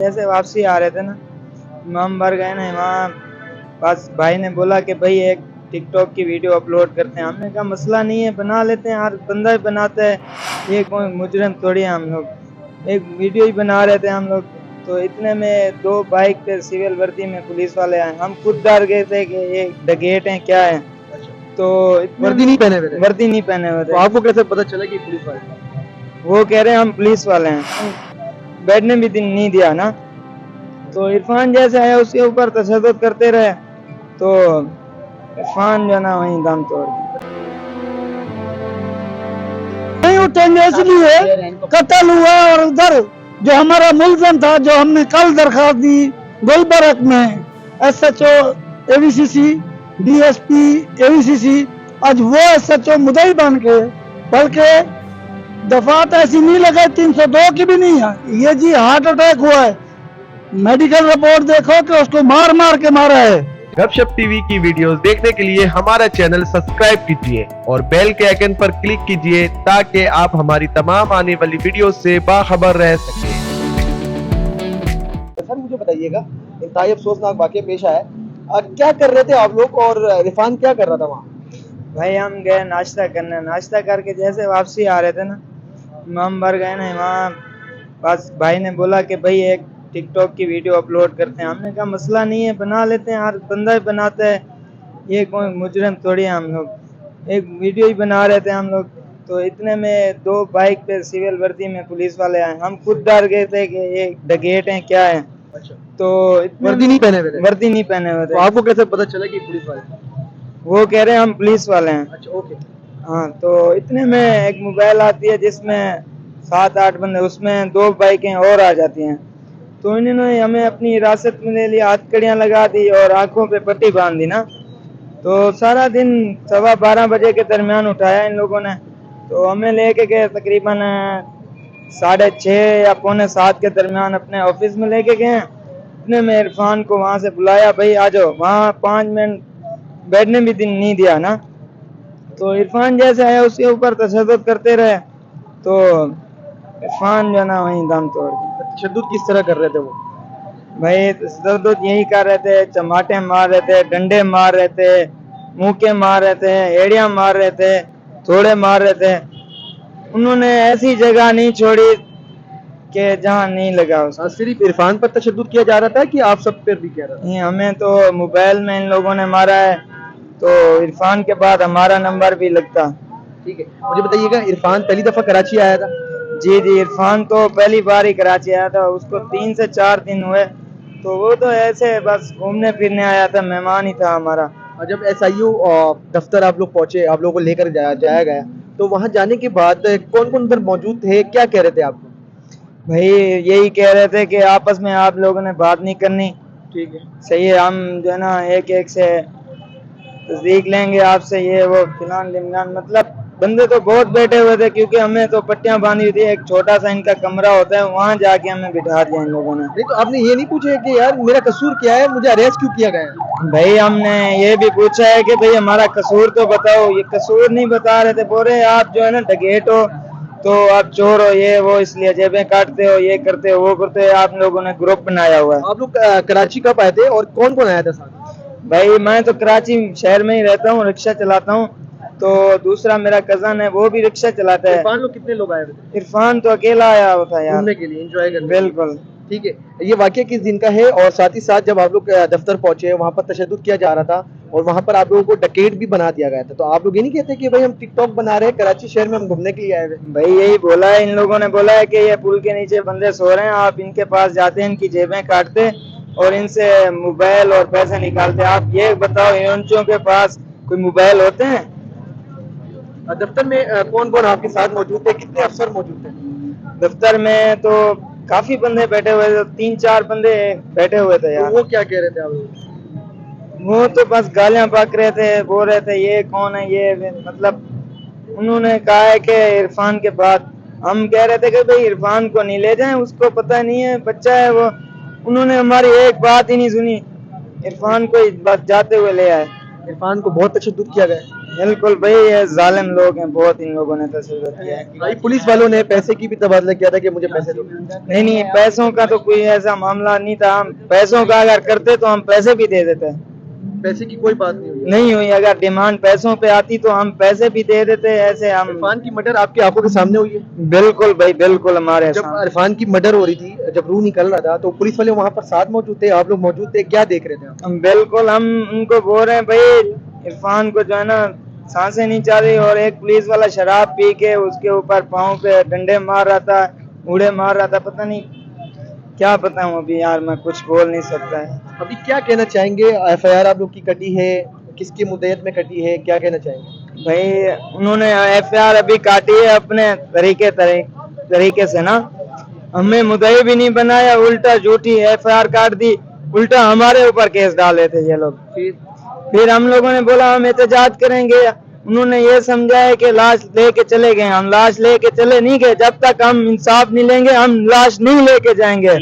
जैसे वापसी आ रहे थे ना, इमाम बार गए ना, वहाँ बस भाई ने बोला कि भाई एक टिकटॉक की वीडियो अपलोड करते हैं। हमने कहा मसला नहीं है, बना लेते हैं, हर बंदा ही बनाता है, ये कोई मुजरिम थोड़ी है हम लोग। एक वीडियो ही बना रहे थे हम लोग। तो इतने में दो बाइक पे सिविल वर्दी में पुलिस वाले आए। हम खुद डर गए थे कि ये डकैत हैं क्या है। तो वर्दी नहीं पहने हुए थे? वर्दी नहीं पहने हुए तो थे। आपको कैसे पता चला कि पुलिस वाले हैं? वो कह रहे हैं हम पुलिस वाले हैं, बैठने भी दिन नहीं दिया ना। तो इरफान जैसे आया उसके ऊपर तशद्दुद करते रहे, तो इरफान जो ना वहीं दम तोड़ दिया। नहीं उठेंगे इसलिए कत्ल हुआ। और उधर जो हमारा मुलजम था, जो हमने कल दरखास्त दी गुलबर्ग में, SHO AVCC DSP AVCC, आज वो SHO मुदई बन के, बल्कि दफात ऐसी नहीं लगाई, 302 की भी नहीं है। ये जी हार्ट अटैक हुआ है, मेडिकल रिपोर्ट देखो कि उसको मार मार के मारा है। गपशप टीवी की वीडियोस देखने के लिए हमारा चैनल सब्सक्राइब कीजिए और बेल के आइकन पर क्लिक कीजिए ताकि आप हमारी तमाम आने वाली वीडियो से बाखबर रह सकें। सर मुझे बताइएगा, इंतहाई अफसोसनाक वाकया पेश आया है। क्या कर रहे थे आप लोग और इरफान क्या कर रहा था वहाँ? भाई हम गए नाश्ता करने, नाश्ता करके जैसे वापसी आ रहे थे ना, इमाम बार गए ना, वहाँ बस भाई ने बोला कि भाई एक टिकटॉक की वीडियो अपलोड करते हैं। हमने कहा मसला नहीं है, बना लेते हैं, हर बंदा ही बनाता है, ये कोई मुजरिम थोड़ी है हम लोग। एक वीडियो ही बना रहे थे हम लोग। तो इतने में दो बाइक पे सिविल वर्दी में पुलिस वाले आए। हम खुद डर गए थे कि ये डकैत हैं क्या है। अच्छा, तो वर्दी नहीं पहने हुए थे? वर्दी नहीं पहने हुए तो थे। आपको कैसे पता चला कि पुलिस वाले हैं? वो कह रहे हैं हम पुलिस वाले हैं। अच्छा, ओके। हाँ, तो इतने में एक मोबाइल आती है जिसमें 7-8 बंदे, उसमें दो बाइकें और आ जाती हैं। तो इन्होंने हमें अपनी हिरासत में ले लिया, हथकड़ियाँ लगा दी और आंखों पे पट्टी बांध दी ना। तो सारा दिन 12:15 बजे के दरमियान उठाया इन लोगों ने। तो हमें लेके गए तकरीबन 6:30 या पौने 7 के दरमियान अपने ऑफिस में लेके गए। इतने में इरफान को वहाँ से बुलाया, भाई आ जाओ। वहाँ 5 मिनट बैठने भी दिन नहीं दिया ना। तो इरफान जैसे आया उसके ऊपर तशद्दुद करते रहे, तो इरफान जो ना वहीं दम तोड़ दिया। तशद्दुद किस तरह कर रहे थे वो? भाई तशद्दुद यही कर रहे थे, चमाटे मार रहे थे, डंडे मार रहे थे, मुक्के मार रहे थे, एड़ियां मार रहे थे, थोड़े मार रहे थे। उन्होंने ऐसी जगह नहीं छोड़ी कि जहाँ नहीं लगा उसको। सिर्फ इरफान पर तशद्दुद किया जा रहा था कि आप सब पर भी किया रहा था? नहीं, हमें तो मोबाइल में इन लोगों ने मारा है, तो इरफान के बाद हमारा नंबर भी लगता। ठीक है, मुझे बताइएगा, इरफान पहली दफा कराची आया था? जी जी, इरफान तो पहली बार ही कराची आया था। उसको 3 से 4 दिन हुए। तो वो तो ऐसे बस घूमने फिरने आया था, मेहमान ही था हमारा। और जब SIU दफ्तर आप लोग पहुंचे, आप लोगों को लेकर जाया गया, तो वहां जाने के बाद कौन कौन उधर मौजूद थे, क्या कह रहे थे आपको? भाई यही कह रहे थे कि आपस में आप लोगों ने बात नहीं करनी। ठीक है। सही है, हम जो है ना एक एक से तस्दीक लेंगे आपसे, ये वो फिलान लिमलान। मतलब बंदे तो बहुत बैठे हुए थे, क्योंकि हमें तो पट्टियां बांधी हुई थी। एक छोटा सा इनका कमरा होता है, वहां जाके हमें बिठा दिया इन लोगों ने। नहीं, तो आपने ये नहीं पूछा कि यार मेरा कसूर क्या है, मुझे अरेस्ट क्यों किया गया है? भाई हमने ये भी पूछा है कि भाई हमारा कसूर तो बताओ। ये कसूर नहीं बता रहे थे, बोल रहे आप जो है ना डकैत हो, तो आप चोर हो, ये वो, इसलिए जेबें काटते हो, ये करते हो, वो करते हो। आप लोगों ने ग्रुप बनाया हुआ है। आप लोग कराची कब आए थे और कौन कौन आया था साथ? भाई मैं तो कराची शहर में ही रहता हूँ, रिक्शा चलाता हूँ। तो दूसरा मेरा कजन है, वो भी रिक्शा चलाता है। इरफान लोग कितने लोग आए थे? इरफान तो अकेला आया हुआ था यार, घूमने के लिए, एंजॉय करने? बिल्कुल। ठीक है, ये वाकया किस दिन का है? और साथ ही साथ जब आप लोग दफ्तर पहुंचे, वहां पर तशद्दुद किया जा रहा था और वहां पर आप लोगों को डकैत भी बना दिया गया था, तो आप लोग ये नहीं कहते कि भाई हम टिकटॉक बना रहे हैं, कराची शहर में हम घूमने के लिए आए हुए? भाई यही बोला है, इन लोगों ने बोला है कि ये पुल के नीचे बंदे सो रहे हैं, आप इनके पास जाते हैं, इनकी जेबें काटते और इनसे मोबाइल और पैसे निकालते। आप ये बताओ, यूनचों के पास कोई मोबाइल होते हैं? दफ्तर में कौन कौन आपके साथ मौजूद थे, कितने अफसर मौजूद थे? दफ्तर में तो काफी बंदे बैठे हुए थे, 3-4 बंदे बैठे हुए थे यार। तो वो क्या कह रहे थे आप लोग? वो तो बस गालियां बक रहे थे, बोल रहे थे ये कौन है ये। मतलब उन्होंने कहा है कि इरफान के बाद, हम कह रहे थे कि भाई इरफान को नहीं ले जाएं, उसको पता नहीं है, बच्चा है वो। उन्होंने हमारी एक बात ही नहीं सुनी, इरफान को बस जाते हुए ले आए। इरफान को बहुत तशद्दुद किया गया? बिल्कुल भाई, ये जालिम लोग हैं, बहुत इन लोगों ने तशद्दुद किया है। भाई पुलिस वालों ने पैसे की भी तबादला किया था कि मुझे पैसे दो। नहीं, पैसों का तो कोई ऐसा मामला नहीं था। हम पैसों का अगर करते तो हम पैसे भी दे देते। पैसे की कोई बात नहीं हुई। नहीं हुई, अगर डिमांड पैसों पे आती तो हम पैसे भी दे देते। ऐसे हम इरफान की मर्डर आपकी आंखों के सामने हुई है? बिल्कुल भाई, बिल्कुल हमारे जब सामने। इरफान की मर्डर हो रही थी, जब रूह निकल रहा था, तो पुलिस वाले वहाँ पर साथ मौजूद थे, आप लोग मौजूद थे, क्या देख रहे थे आप? बिल्कुल, हम उनको बोल रहे हैं भाई इरफान को जो है ना सांसें नहीं चाह रही, और एक पुलिस वाला शराब पी के उसके ऊपर पाँव पे डंडे मार रहा था, उड़े मार रहा था। पता नहीं क्या बताऊं अभी यार, मैं कुछ बोल नहीं सकता है। अभी क्या कहना चाहेंगे? एफआईआर आप लोग की कटी है, किसकी मुद्दत में कटी है, क्या कहना चाहेंगे? भाई उन्होंने एफआईआर अभी काटी है अपने तरीके से ना, हमें मुद्दई भी नहीं बनाया, उल्टा झूठी एफआईआर काट दी, उल्टा हमारे ऊपर केस डाले थे ये लोग। फिर हम लोगों ने बोला हम एहतजाज करेंगे, उन्होंने ये समझाया कि लाश लेके चले गए। हम लाश लेके चले नहीं गए, जब तक हम इंसाफ नहीं लेंगे हम लाश नहीं लेके जाएंगे।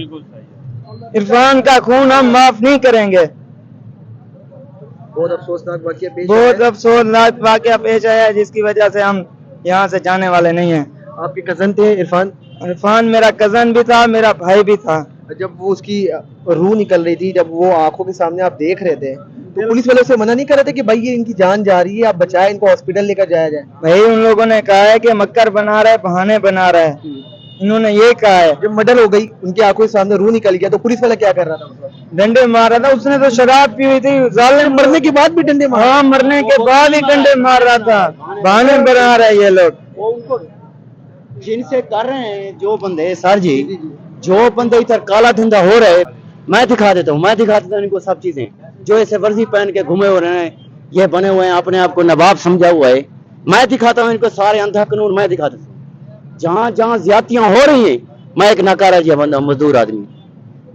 इरफान का खून हम माफ नहीं करेंगे। बहुत अफसोसनाक वाकया पेश बहुत आया है। अफसोसनाक वाकया पेश आया है, जिसकी वजह से हम यहाँ से जाने वाले नहीं हैं। आपके कजन थे इरफान? इरफान मेरा कजन भी था, मेरा भाई भी था। जब वो उसकी रूह निकल रही थी, जब वो आंखों के सामने आप देख रहे थे, तो पुलिस वाले से मना नहीं कर रहे थे कि भाई ये इनकी जान जा रही है, आप बचाए, इनको हॉस्पिटल लेकर जाया जाए? भाई उन लोगों ने कहा है कि मक्कर बना रहा है, बहाने बना रहा है, इन्होंने ये कहा है। जब मर्डर हो गई, उनकी आंखों के सामने रूह निकल गया, तो पुलिस वाला क्या कर रहा था उस वक्त? डंडे मार रहा था, उसने तो शराब पी हुई थी। जालिम मरने के बाद भी डंडे मार? हाँ, मरने के बाद ही डंडे मार रहा था। बहाने बना रहे हैं ये लोग। वो उनको जिनसे कर रहे हैं जो बंदे सर जी, जो बंदे इधर काला धंधा हो रहे, मैं दिखा देता हूँ इनको सब चीजें। जो ऐसे वर्दी पहन के घूमे हो रहे हैं, ये बने हुए हैं, अपने आप को नवाब समझा हुआ है, मैं दिखाता हूँ इनको सारे अंधा कानून मैं दिखा देता हूँ। जहाँ जहाँ ज्यादतियां हो रही हैं, मैं एक नकाराजी बंदा, मजदूर आदमी,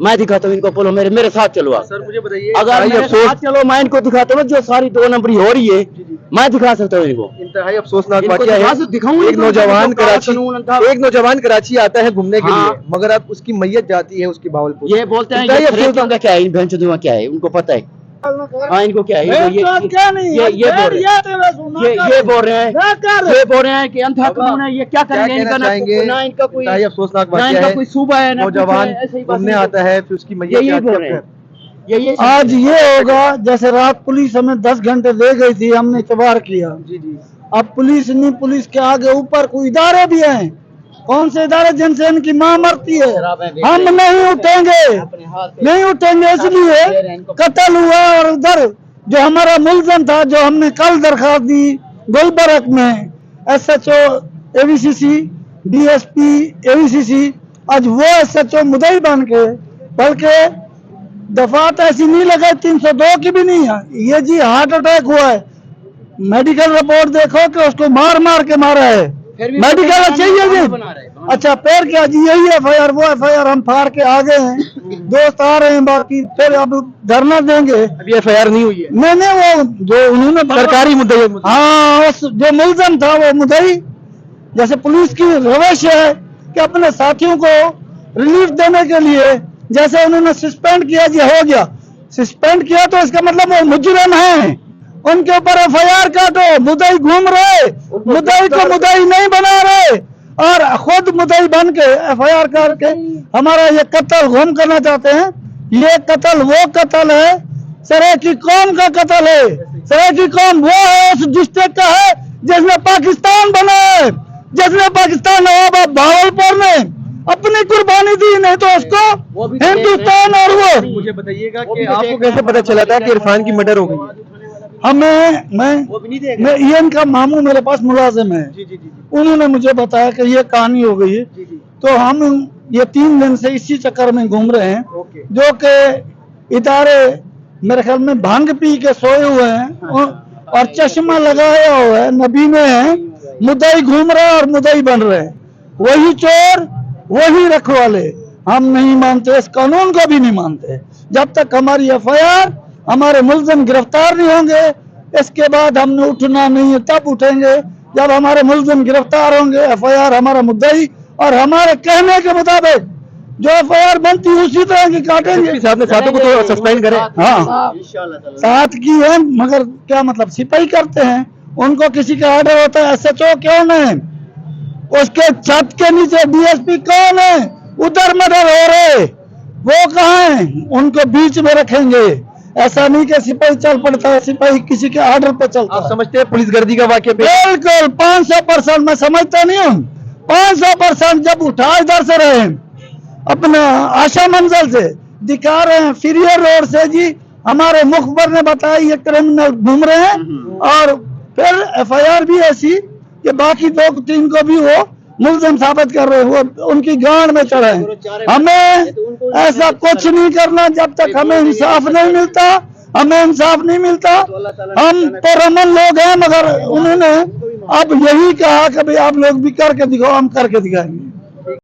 मैं दिखाता हूँ इनको। बोलो मेरे साथ चलो आप। सर मुझे बताइए, अगर मेरे साथ चलो, मैं इनको दिखाता हूँ जो सारी 2 नंबरी हो रही है, मैं दिखा सकता हूँ इनको। इंतहाई अफसोसनाक इनको वाकया दिखा दिखाऊं है। इनको, एक नौजवान कराची आता है घूमने के लिए, मगर अब उसकी मैयत जाती है उसकी भावलपुर। ये बोलते हैं इंतहाई ये अफसोसनाक- का क्या है, इन भैंसुदुआ क्या है, उनको पता है। हाँ, इनको क्या है, क्या नहीं ये बोल रहे हैं कि अंधा कानून है, ये क्या करेंगे? इनका ना इनका कोई, इंतहाई अफसोसनाक ना वाकया इनका है। कोई सूबा है, ना कुछ है, नौजवान ऐसे ही बस घूमने आता है, फिर उसकी मैयत यही जाती बोल रहे है। हैं। ये आज ये होगा जैसे रात पुलिस हमें 10 घंटे दे गई थी, हमने इतबार किया। जी जी। अब पुलिस नहीं, पुलिस के आगे ऊपर कोई इदारे भी हैं। कौन से इदारे जिनसे इनकी माँ मरती है? हम नहीं उठेंगे, नहीं उठेंगे, इसलिए कत्ल हुआ। और उधर जो हमारा मुलजम था, जो हमने कल दरखास्त दी गुलबर्ग में, SHO AVCC DSP AVCC, आज वो SHO मुदई बन के, बल्कि दफात ऐसी नहीं लगाई, 302 की भी नहीं है। ये जी हार्ट अटैक हुआ है, मेडिकल रिपोर्ट देखो कि उसको मार मार के मारा है। मेडिकल चाहिए जी। अच्छा, पैर क्या जी? यही FIR, वो FIR हम फाड़ के आ गए हैं। दोस्त आ रहे हैं, बाकी फिर अब धरना देंगे। अभी एफआईआर नहीं हुई है? नहीं, वो जो उन्होंने सरकारी मुद्दे है। हाँ, उस जो मुलजम था वो मुद्दई, जैसे पुलिस की रवैश है कि अपने साथियों को रिलीफ देने के लिए, जैसे उन्होंने सस्पेंड किया जी, हो गया सस्पेंड किया तो इसका मतलब वो मुजरिम है, उनके ऊपर FIR काटो। मुद्दई घूम रहे, मुद्दई को मुद्दई नहीं बना रहे, और खुद मुद्दई बन के FIR करके हमारा ये कत्ल घूम करना चाहते हैं। ये कत्ल वो कत्ल है, सरे की कौम का कत्ल है। सरे की कौम वो है उस डिस्ट्रिक्ट का है जिसने पाकिस्तान बना है, जिसने पाकिस्तान नवाब भावलपुर में अपनी कुर्बानी दी, नहीं तो उसको हिंदुस्तान। और वो मुझे बताइएगा कि आपको कैसे पता चला था कि इरफान की मर्डर हो गई? मैं ये इनका मामू मेरे पास मुलाजिम है, उन्होंने मुझे बताया कि ये कहानी हो गई है। तो हम ये 3 दिन से इसी चक्कर में घूम रहे हैं, जो कि इदारे मेरे ख्याल में भांग पी के सोए हुए हैं और चश्मा लगाया हुआ है, नबी में है, मुद्दई घूम रहा है और मुद्दई बन रहे हैं। वही चोर, वही रखवाले। हम नहीं मानते, इस कानून को भी नहीं मानते। जब तक हमारी FIR, हमारे मुलजिम गिरफ्तार नहीं होंगे, इसके बाद हमने उठना नहीं है। तब उठेंगे जब हमारे मुलजिम गिरफ्तार होंगे। FIR हमारा मुद्दई, और हमारे कहने के मुताबिक जो FIR बनती है उसी तरह की काटेंगे। साहब ने साथों को तो सस्पेंड करे। हाँ, साथ की है, मगर क्या मतलब, सिपाही करते हैं उनको किसी का ऑर्डर होता है, SHO कौन है, उसके छत के नीचे DSP कौन है, उधर मर्डर हो रहे, वो कहाँ है, उनको बीच में रखेंगे। ऐसा नहीं कि सिपाही चल पड़ता है, सिपाही किसी के ऑर्डर पे चलता आप है। समझते हैं पुलिस गर्दी का वाक्य पे? बिल्कुल 500% मैं समझता नहीं हूँ। 500% जब उठा इधर से रहे अपना आशा मंजिल से दिखा रहे हैं, फिरियर रोड से जी हमारे मुखबर ने बताया ये क्रिमिनल घूम रहे हैं, और फिर FIR भी ऐसी कि बाकी 2-3 को भी वो मुलजिम साबित कर रहे हैं, वो उनकी गांड में चढ़े हैं। हमें ऐसा कुछ नहीं करना जब तक हमें इंसाफ नहीं मिलता, हमें इंसाफ नहीं मिलता। हम पुरअमन लोग हैं, मगर उन्होंने अब यही कहा कि भाई आप लोग भी करके दिखाओ, हम करके दिखाएंगे।